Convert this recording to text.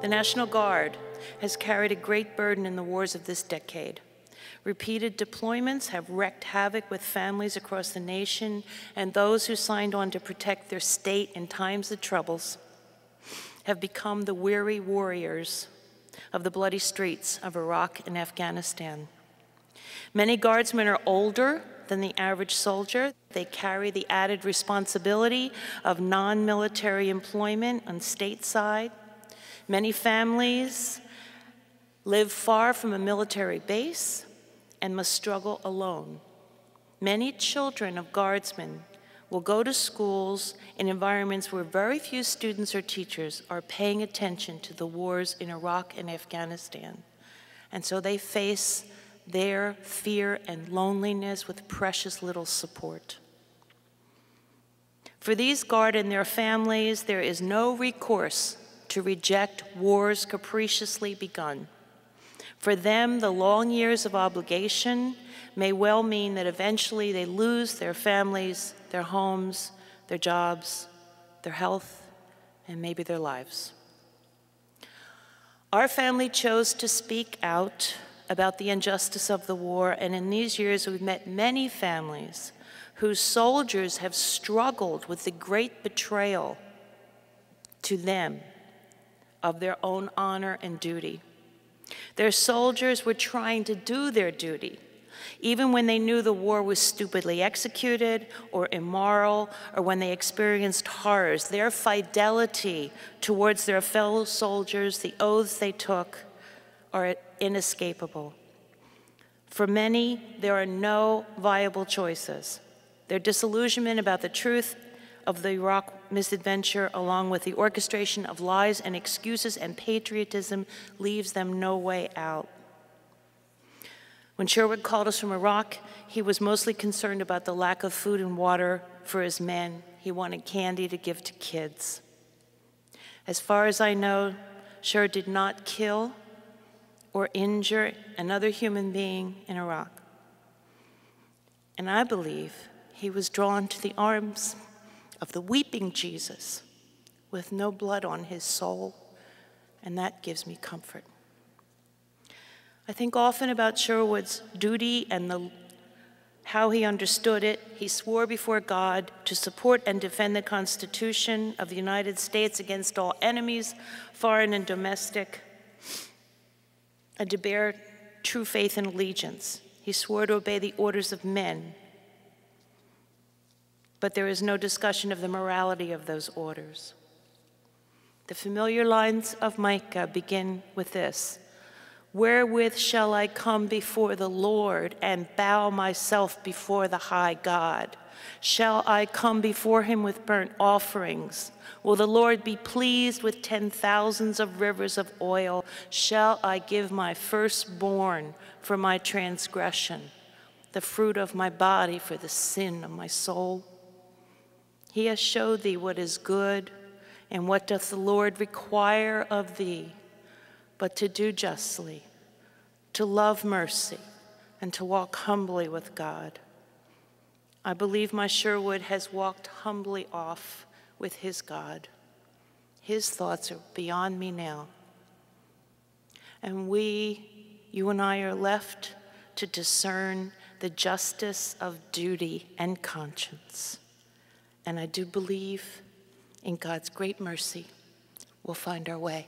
The National Guard has carried a great burden in the wars of this decade. Repeated deployments have wreaked havoc with families across the nation, and those who signed on to protect their state in times of troubles have become the weary warriors of the bloody streets of Iraq and Afghanistan. Many Guardsmen are older than the average soldier. They carry the added responsibility of non-military employment on state side. Many families live far from a military base and must struggle alone. Many children of Guardsmen will go to schools in environments where very few students or teachers are paying attention to the wars in Iraq and Afghanistan. And so they face their fear and loneliness with precious little support. For these Guard and their families, there is no recourse to reject wars capriciously begun. For them, the long years of obligation may well mean that eventually they lose their families, their homes, their jobs, their health, and maybe their lives. Our family chose to speak out about the injustice of the war, and in these years we've met many families whose soldiers have struggled with the great betrayal to them of their own honor and duty. Their soldiers were trying to do their duty, even when they knew the war was stupidly executed or immoral, or when they experienced horrors. Their fidelity towards their fellow soldiers, the oaths they took, are inescapable. For many, there are no viable choices. Their disillusionment about the truth of the Iraq misadventure, along with the orchestration of lies and excuses and patriotism, leaves them no way out. When Sherwood called us from Iraq, he was mostly concerned about the lack of food and water for his men. He wanted candy to give to kids. As far as I know, Sherwood did not kill or injure another human being in Iraq. And I believe he was drawn to the arms of the weeping Jesus with no blood on his soul, and that gives me comfort. I think often about Sherwood's duty and how he understood it. He swore before God to support and defend the Constitution of the United States against all enemies, foreign and domestic, and to bear true faith and allegiance. He swore to obey the orders of men, but there is no discussion of the morality of those orders. The familiar lines of Micah begin with this: "Wherewith shall I come before the Lord and bow myself before the high God? Shall I come before him with burnt offerings? Will the Lord be pleased with 10,000s of rivers of oil? Shall I give my firstborn for my transgression, the fruit of my body for the sin of my soul? He has showed thee what is good, and what doth the Lord require of thee, but to do justly, to love mercy, and to walk humbly with God." I believe my Sherwood has walked humbly off with his God. His thoughts are beyond me now. And you and I are left to discern the justice of duty and conscience. And I do believe in God's great mercy we'll find our way.